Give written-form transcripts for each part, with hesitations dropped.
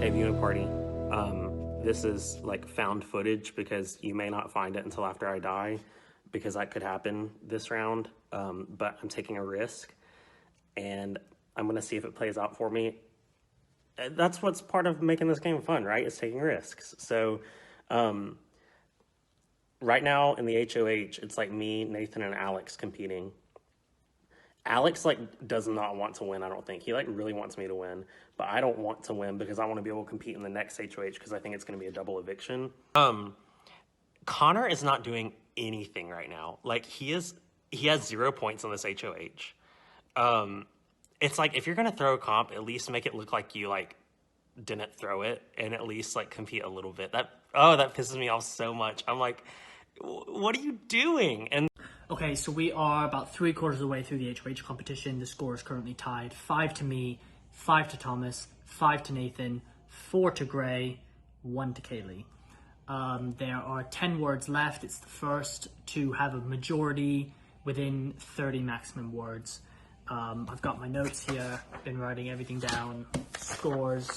Hey, viewing party. This is like found footage because you may not find it until after I die, because that could happen this round. But I'm taking a risk, and I'm gonna see if it plays out for me. That's what's part of making this game fun, right? Is taking risks. So, right now in the HOH, it's like me, Nathan, and Alex competing. Alex does not want to win, I don't think. He really wants me to win, but I don't want to win because I want to be able to compete in the next HOH because I think it's going to be a double eviction. Connor is not doing anything right now. He has 0 points on this HOH. It's like, if you're going to throw a comp, at least make it look like you didn't throw it, and at least compete a little bit. That pisses me off so much. I'm like, what are you doing? And okay, so we are about 3/4 of the way through the HOH competition. The score is currently tied 5 to me, 5 to Thomas, 5 to Nathan, 4 to Gray, 1 to Kaylee. There are 10 words left. It's the first to have a majority within 30 maximum words. I've got my notes here, been writing everything down, scores.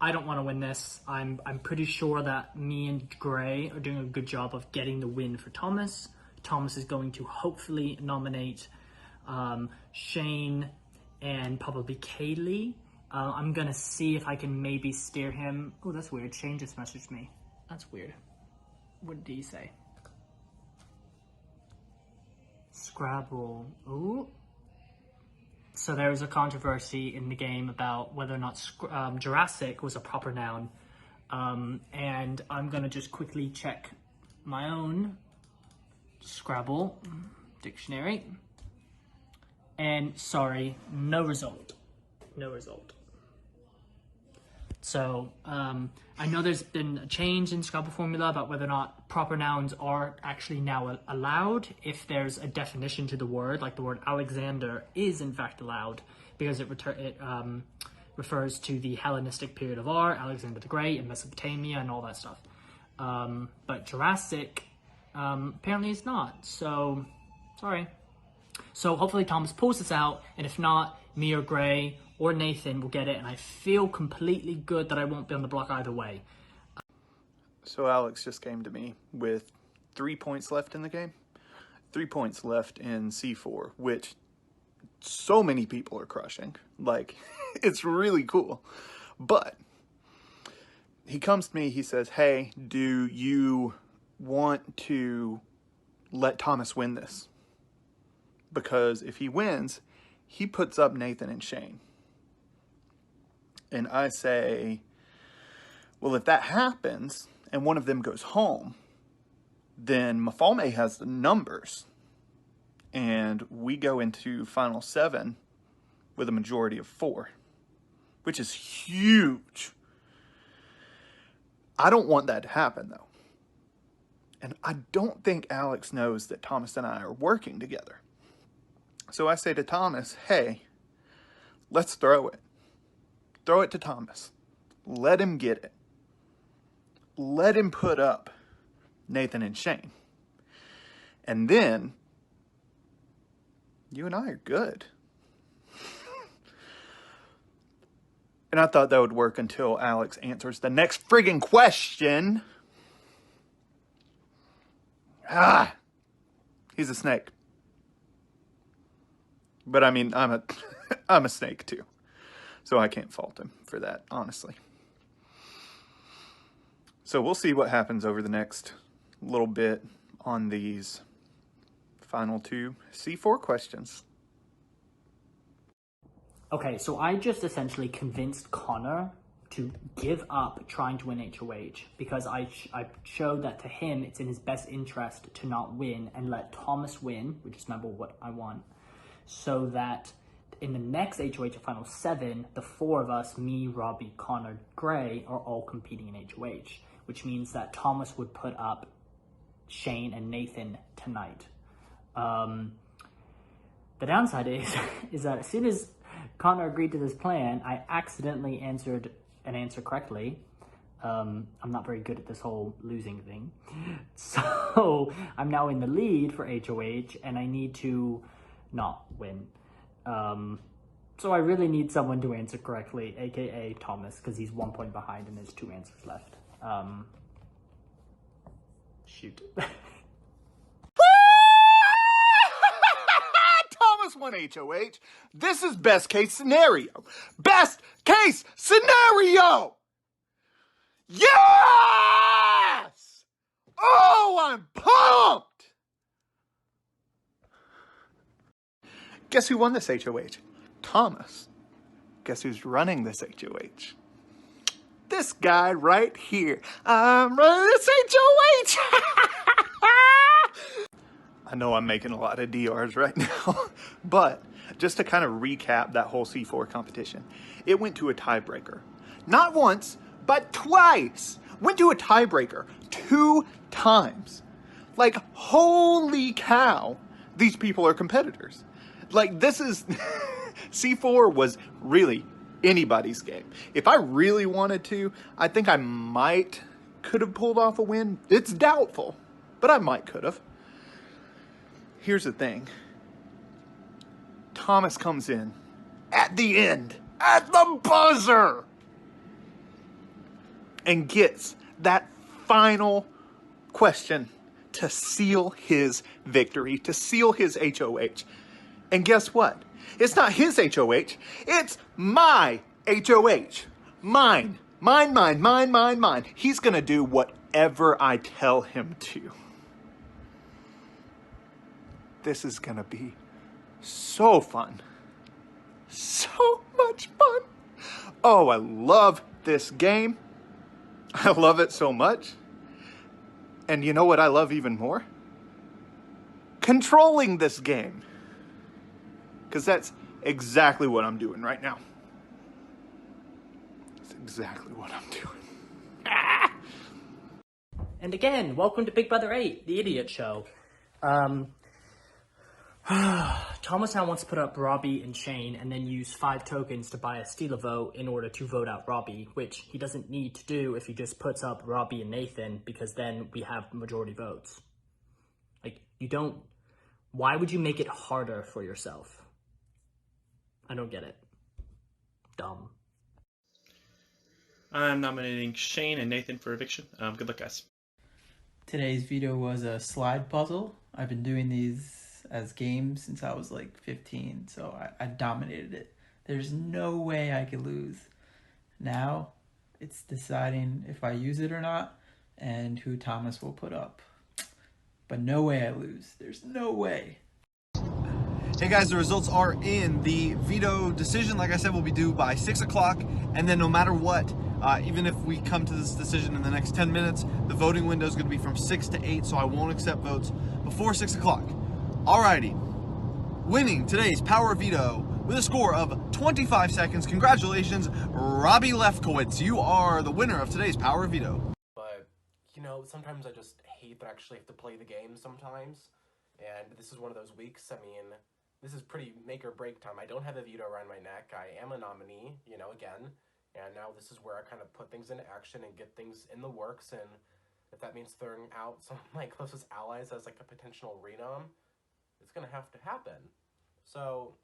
I don't want to win this. I'm pretty sure that me and Gray are doing a good job of getting the win for Thomas. Thomas is going to hopefully nominate Shane and probably Kaylee. I'm going to see if I can maybe steer him. Oh, that's weird. Shane just messaged me. That's weird. What did he say? Scrabble. Ooh. So there was a controversy in the game about whether or not Jurassic was a proper noun. And I'm going to just quickly check my own Scrabble dictionary. And sorry, no result. No result. So I know there's been a change in Scrabble formula about whether or not proper nouns are actually now allowed if there's a definition to the word, like the word Alexander is in fact allowed because it refers to the Hellenistic period of art, Alexander the Great, and Mesopotamia and all that stuff. But Jurassic apparently is not. So sorry. So hopefully Thomas pulls this out, and if not, me or Gray or Nathan will get it, and I feel completely good that I won't be on the block either way. So Alex just came to me with 3 points left in the game. 3 points left in C4, which so many people are crushing. It's really cool. But he comes to me, he says, hey, do you want to let Thomas win this? Because if he wins, he puts up Nathan and Shane. And I say, well, if that happens and one of them goes home, then Mafalme has the numbers. And we go into Final 7 with a majority of 4, which is huge. I don't want that to happen, though. And I don't think Alex knows that Thomas and I are working together. So I say to Thomas, hey, let's throw it. Throw it to Thomas. Let him get it. Let him put up Nathan and Shane. And then, you and I are good. And I thought that would work until Alex answers the next friggin' question. He's a snake. But I mean, I'm a snake too. So I can't fault him for that, honestly. So we'll see what happens over the next little bit on these final 2 C4 questions. Okay, so I just essentially convinced Connor to give up trying to win HOH because I showed that to him it's in his best interest to not win and let Thomas win, which is remember what I want, so that in the next HOH of Final 7, the 4 of us, me, Robbie, Connor, Gray, are all competing in HOH, which means that Thomas would put up Shane and Nathan tonight. The downside is that as soon as Connor agreed to this plan, I accidentally answered an answer correctly. I'm not very good at this whole losing thing. So I'm now in the lead for HOH, and I need to not win. So I really need someone to answer correctly, aka Thomas, because he's 1 point behind and there's 2 answers left. Shoot. Thomas won HOH. This is best case scenario. Best case scenario! Yes! Oh, I'm pumped! Guess who won this HOH? Thomas. Guess who's running this HOH? This guy right here. I'm running this HOH! I know I'm making a lot of DRs right now, but just to kind of recap that whole C4 competition, it went to a tiebreaker. Not once, but twice. Went to a tiebreaker 2 times. Like, holy cow, these people are competitors. Like, this is... C4 was really anybody's game. If I really wanted to, I think I could have pulled off a win. It's doubtful, but I could have. Here's the thing. Thomas comes in at the end, at the buzzer, and gets that final question to seal his victory, to seal his HOH. And guess what? It's not his HOH, it's my HOH. Mine. Mine. He's gonna do whatever I tell him to. This is gonna be so fun. So much fun. Oh, I love this game. I love it so much. And you know what I love even more? Controlling this game. Because that's exactly what I'm doing right now. That's exactly what I'm doing. And again, welcome to Big Brother 8, the idiot show. Thomas now wants to put up Robbie and Shane and then use 5 tokens to buy a steal a vote in order to vote out Robbie, which he doesn't need to do if he just puts up Robbie and Nathan, because then we have majority votes. Like, why would you make it harder for yourself? I don't get it. Dumb. I'm nominating Shane and Nathan for eviction. Good luck, guys. Today's video was a slide puzzle. I've been doing these as games since I was like 15, so I dominated it. There's no way I could lose. Now it's deciding if I use it or not and who Thomas will put up. But no way I lose. There's no way. Hey guys, the results are in. The veto decision, like I said, will be due by 6 o'clock, and then no matter what, even if we come to this decision in the next 10 minutes, the voting window is going to be from 6 to 8, so I won't accept votes before 6 o'clock. Alrighty, winning today's Power Veto with a score of 25 seconds. Congratulations, Robbie Lefkowitz. You are the winner of today's Power Veto. But, you know, sometimes I just hate that I actually have to play the game sometimes, and this is one of those weeks. I mean, this is pretty make or break time. I don't have a veto around my neck. I am a nominee, you know, again, and now this is where I kind of put things into action and get things in the works, and if that means throwing out some of my closest allies as like a potential renom, it's gonna have to happen. So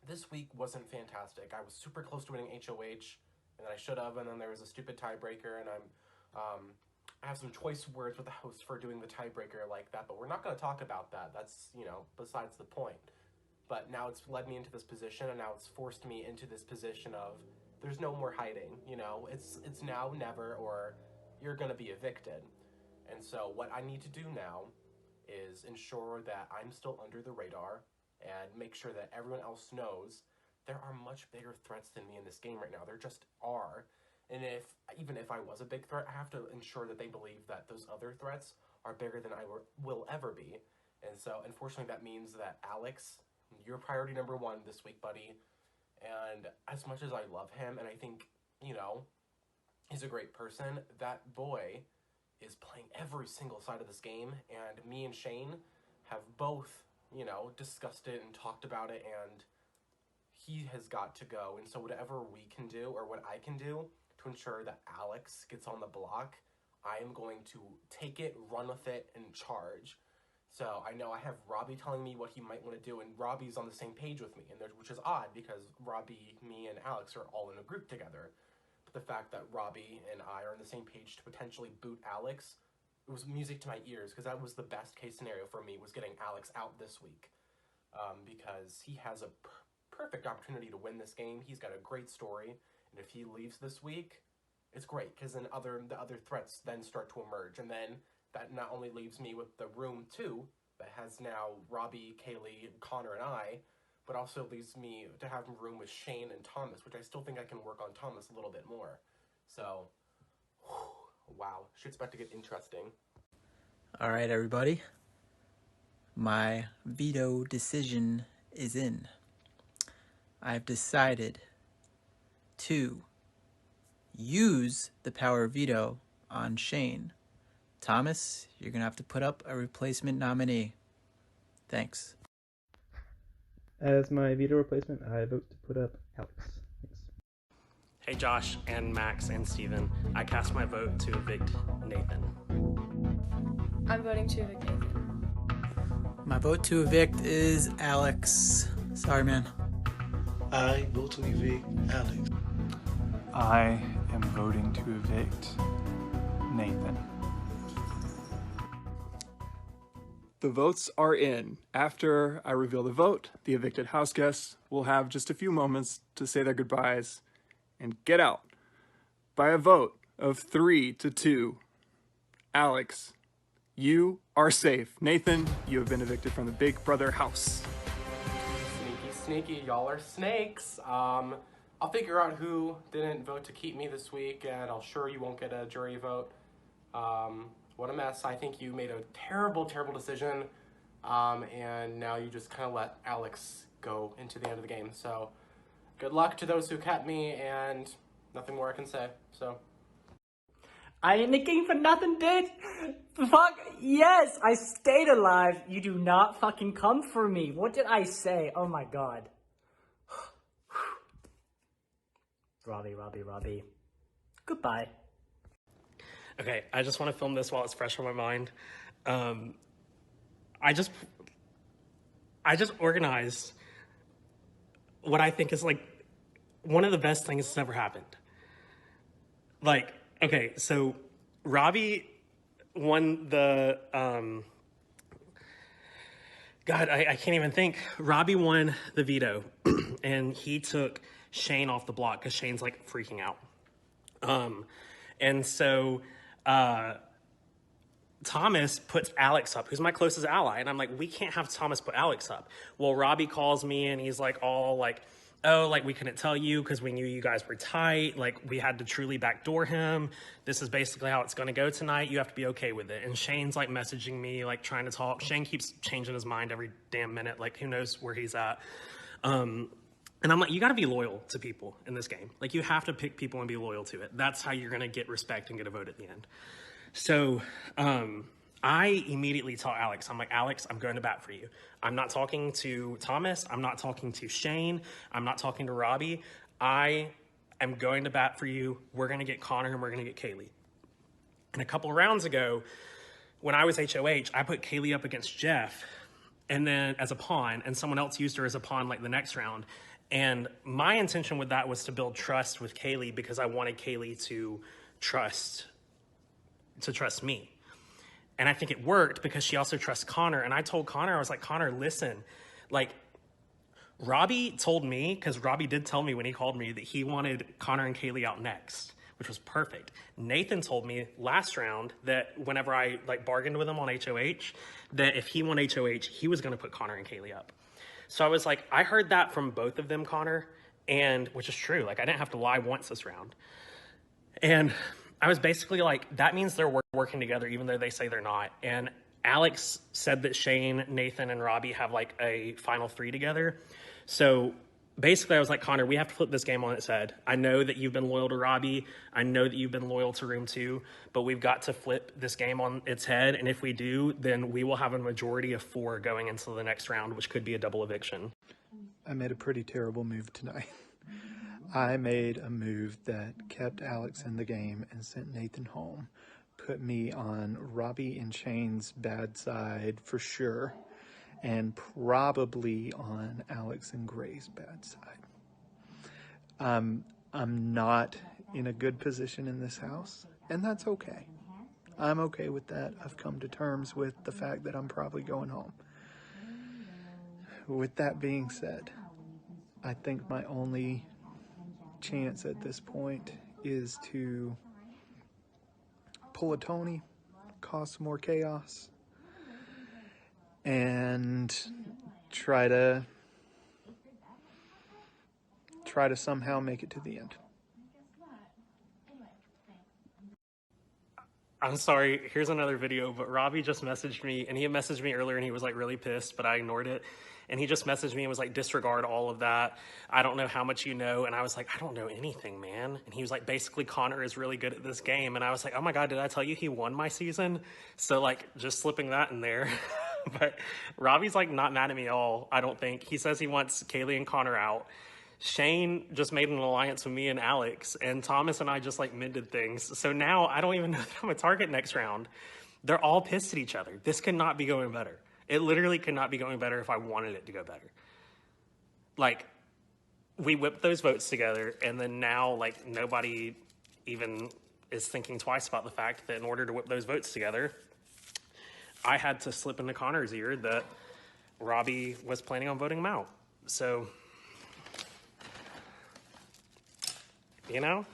this week wasn't fantastic. I was super close to winning HOH, and then I should have, and then there was a stupid tiebreaker, and I have some choice words with the host for doing the tiebreaker like that, but we're not going to talk about that. That's, you know, besides the point. But now it's led me into this position, and now it's forced me into this position of there's no more hiding, you know? It's now, never, or you're going to be evicted. And so what I need to do now is ensure that I'm still under the radar and make sure that everyone else knows there are much bigger threats than me in this game right now. There just are. And even if I was a big threat, I have to ensure that they believe that those other threats are bigger than I will ever be. And so, unfortunately, that means that Alex, you're priority number 1 this week, buddy. And as much as I love him, and I think, you know, he's a great person, that boy is playing every single side of this game. And me and Shane have both, you know, discussed it and talked about it, and he has got to go. And so whatever we can do, or what I can do, to ensure that Alex gets on the block, I am going to take it, run with it, and charge. So I know I have Robbie telling me what he might want to do, and Robbie's on the same page with me, which is odd because Robbie, me, and Alex are all in a group together. But the fact that Robbie and I are on the same page to potentially boot Alex, it was music to my ears, because that was the best case scenario for me, was getting Alex out this week. Because he has a perfect opportunity to win this game. He's got a great story, and if he leaves this week, it's great, because then the other threats then start to emerge, and then that not only leaves me with the room 2 that has now Robbie, Kaylee, Connor, and I, but also leaves me to have room with Shane and Thomas, which I still think I can work on Thomas a little bit more. So, wow, shit's about to get interesting. All right, everybody. My veto decision is in. I've decided to use the power of veto on Shane. Thomas, you're going to have to put up a replacement nominee. Thanks. As my veto replacement, I vote to put up Alex. Thanks. Hey Josh and Max and Steven, I cast my vote to evict Nathan. I'm voting to evict Nathan. My vote to evict is Alex. Sorry, man. I vote to evict Alex. I am voting to evict Nathan. The votes are in. After I reveal the vote, the evicted house guests will have just a few moments to say their goodbyes and get out. By a vote of 3-2, Alex, you are safe. Nathan, you have been evicted from the Big Brother house. Sneaky, y'all are snakes. I'll figure out who didn't vote to keep me this week, and I'll sure you won't get a jury vote. What a mess. I think you made a terrible, terrible decision, and now you just kind of let Alex go into the end of the game. So, good luck to those who kept me, and nothing more I can say, so. I ain't in the game for nothing, bitch. Fuck, yes, I stayed alive. You do not fucking come for me. What did I say? Oh my god. Robbie. Goodbye. Okay, I just want to film this while it's fresh on my mind. I just organized what I think is like one of the best things that's ever happened. Like, okay, so Robbie won the God, I can't even think. Robbie won the veto, and he took Shane off the block because Shane's like freaking out. And so Thomas puts Alex up, who's my closest ally. And I'm like, we can't have Thomas put Alex up. Well, Robbie calls me and he's like, all like, oh, like we couldn't tell you because we knew you guys were tight. Like we had to truly backdoor him. This is basically how it's going to go tonight. You have to be okay with it. And Shane's like messaging me, like trying to talk. Shane keeps changing his mind every damn minute. Like who knows where he's at. And I'm like, you got to be loyal to people in this game. Like you have to pick people and be loyal to it. That's how you're going to get respect and get a vote at the end. So I immediately tell Alex, I'm like, Alex, I'm going to bat for you. I'm not talking to Thomas. I'm not talking to Shane. I'm not talking to Robbie. I am going to bat for you. We're going to get Connor and we're going to get Kaylee. And a couple of rounds ago, when I was HOH, I put Kaylee up against Jeff and then as a pawn, and someone else used her as a pawn like the next round. And my intention with that was to build trust with Kaylee because I wanted Kaylee to trust me. And I think it worked because she also trusts Connor. And I told Connor, I was like, Connor, listen, like Robbie told me, because Robbie did tell me when he called me that he wanted Connor and Kaylee out next, which was perfect. Nathan told me last round that whenever I like bargained with him on HOH, that if he won HOH, he was going to put Connor and Kaylee up. So I was like, I heard that from both of them, Connor, and which is true. Like I didn't have to lie once this round. And I was basically like, that means they're working together, even though they say they're not. And Alex said that Shane, Nathan, and Robbie have like a final 3 together. So basically I was like, Connor, we have to flip this game on its head. I know that you've been loyal to Robbie. I know that you've been loyal to Room 2, but we've got to flip this game on its head. And if we do, then we will have a majority of 4 going into the next round, which could be a double eviction. I made a pretty terrible move tonight. I made a move that kept Alex in the game and sent Nathan home. put me on Robbie and Shane's bad side for sure, and probably on Alex and Gray's bad side. I'm not in a good position in this house, and that's okay. I'm okay with that. I've come to terms with the fact that I'm probably going home. With that being said, I think my only chance at this point is to pull a Tony, cause some more chaos, and try to somehow make it to the end. I'm sorry, here's another video, but Robbie just messaged me, and he had messaged me earlier, and he was like really pissed, but I ignored it. And he just messaged me and was like, disregard all of that. I don't know how much you know. And I was like, I don't know anything, man. And he was like, basically, Connor is really good at this game. And I was like, oh my God, did I tell you he won my season? So like, just slipping that in there. But Robbie's like not mad at me at all, I don't think. He says he wants Kaylee and Connor out. Shane just made an alliance with me and Alex, and Thomas and I just like mended things. So now I don't even know that I'm a target next round. They're all pissed at each other. This could not be going better. It literally could not be going better if I wanted it to go better. Like, we whipped those votes together, and then now like nobody even is thinking twice about the fact that in order to whip those votes together, I had to slip into Connor's ear that Robbie was planning on voting him out. So, you know,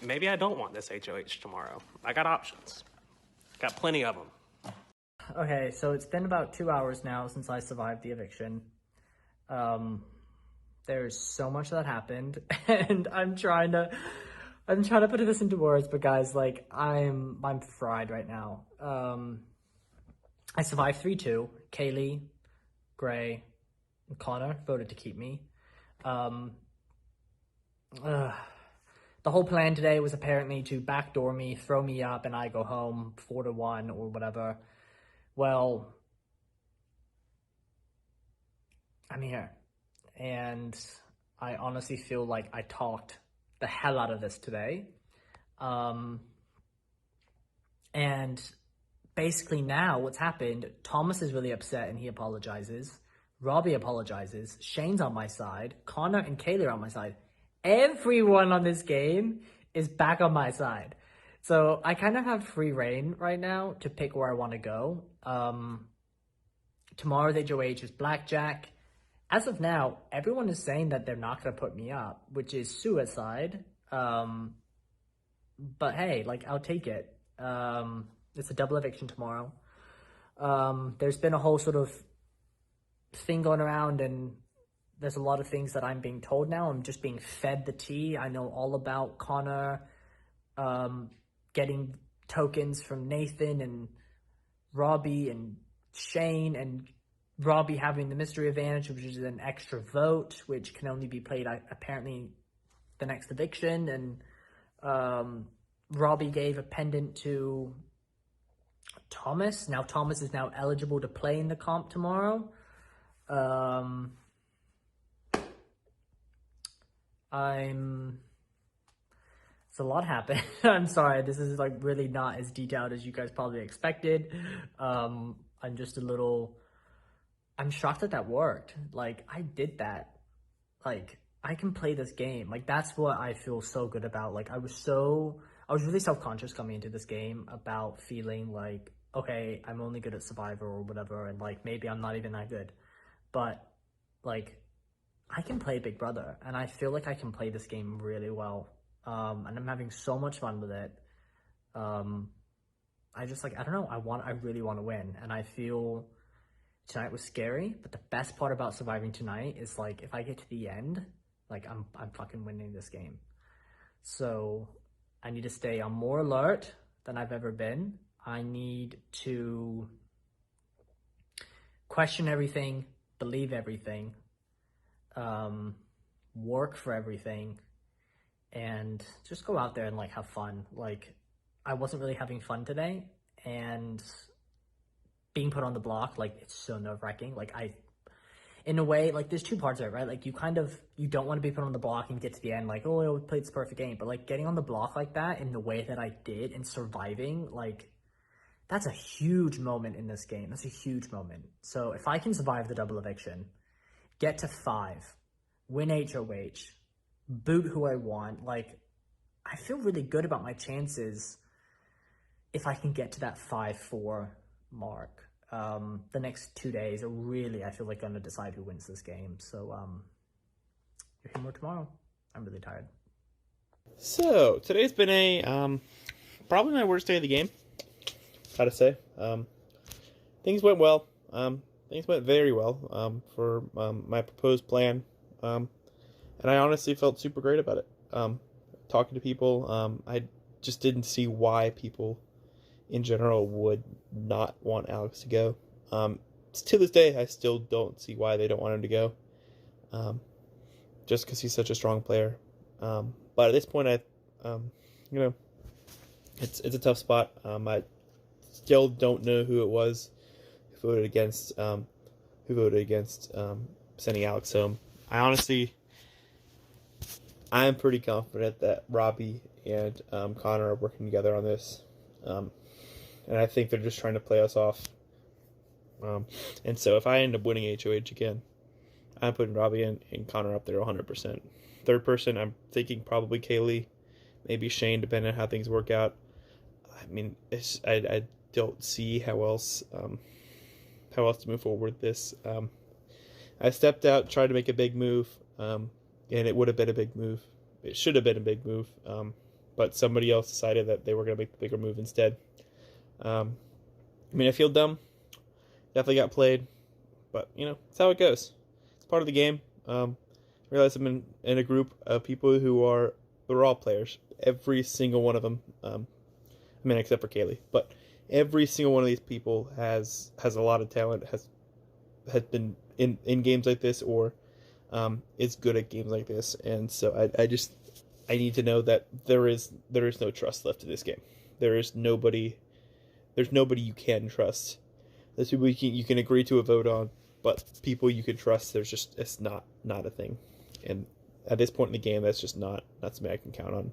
maybe I don't want this HOH tomorrow. I got options. Got plenty of them. Okay, so it's been about 2 hours now since I survived the eviction. There's so much that happened, and I'm trying to put this into words, but guys, like, I'm fried right now. I survived 3-2. Kaylee, Gray, and Connor voted to keep me. The whole plan today was apparently to backdoor me, throw me up, and I go home 4-1 or whatever. Well, I'm here, and I honestly feel like I talked the hell out of this today. And basically now what's happened, Thomas is really upset and he apologizes. Robbie apologizes. Shane's on my side. Connor and Kaylee are on my side. Everyone on this game is back on my side. So I kind of have free reign right now to pick where I want to go. Tomorrow's HOH is Blackjack. As of now, everyone is saying that they're not going to put me up, which is suicide. But hey, like, I'll take it. It's a double eviction tomorrow. There's been a whole sort of thing going around, and there's a lot of things that I'm being told now. I'm just being fed the tea. I know all about Connor getting tokens from Nathan and Robbie and Shane, and Robbie having the mystery advantage, which is an extra vote, which can only be played apparently the next eviction. And Robbie gave a pendant to Thomas. Now Thomas is now eligible to play in the comp tomorrow. It's a lot happened. I'm sorry, this is like really not as detailed as you guys probably expected. I'm just I'm shocked that worked. Like, I did that. Like, I can play this game. Like, that's what I feel so good about. Like, I was really self-conscious coming into this game about feeling like, okay, I'm only good at Survivor or whatever, and like, maybe I'm not even that good. But like, I can play Big Brother, and I feel like I can play this game really well. And I'm having so much fun with it. I don't know, I really want to win, and I feel tonight was scary, but the best part about surviving tonight is like, if I get to the end, like, I'm fucking winning this game. So I need to stay on more alert than I've ever been. I need to question everything, believe everything, work for everything, and just go out there and like have fun. Like, I wasn't really having fun today, and being put on the block, like, it's so nerve-wracking. Like, in a way, like, there's two parts of it, right? Like, you don't want to be put on the block and get to the end, like, oh, I played this perfect game. But, like, getting on the block like that in the way that I did and surviving, like, that's a huge moment in this game. That's a huge moment. So if I can survive the double eviction, get to 5, win HOH, boot who I want, like, I feel really good about my chances if I can get to that 5-4 mark. The next 2 days are really, I feel like, going to decide who wins this game. So you'll hear more tomorrow. I'm really tired. So today's been a probably my worst day of the game. Gotta say, things went well. Things went very well for my proposed plan, and I honestly felt super great about it. Talking to people, I just didn't see why people in general would not want Alex to go. To this day, I still don't see why they don't want him to go. Just because he's such a strong player. But at this point, it's a tough spot. I still don't know who it was who voted against sending Alex home. I'm pretty confident that Robbie and Connor are working together on this. And I think they're just trying to play us off. And so if I end up winning HOH again, I'm putting Robbie and Connor up there 100%. Third person, I'm thinking probably Kaylee, maybe Shane, depending on how things work out. I mean, I don't see how else to move forward with this. I stepped out, tried to make a big move, and it would have been a big move. It should have been a big move, but somebody else decided that they were going to make the bigger move instead. I mean, I feel dumb. Definitely got played, but it's how it goes. It's part of the game. I realize I'm in a group of people they're all players. Every single one of them. I mean, except for Kaylee, but every single one of these people has a lot of talent. Has been in games like this, or is good at games like this, and so I need to know that there is no trust left in this game. There's nobody you can trust. There's people you can agree to a vote on, but people you can trust, it's not a thing. And at this point in the game, that's just not something I can count on.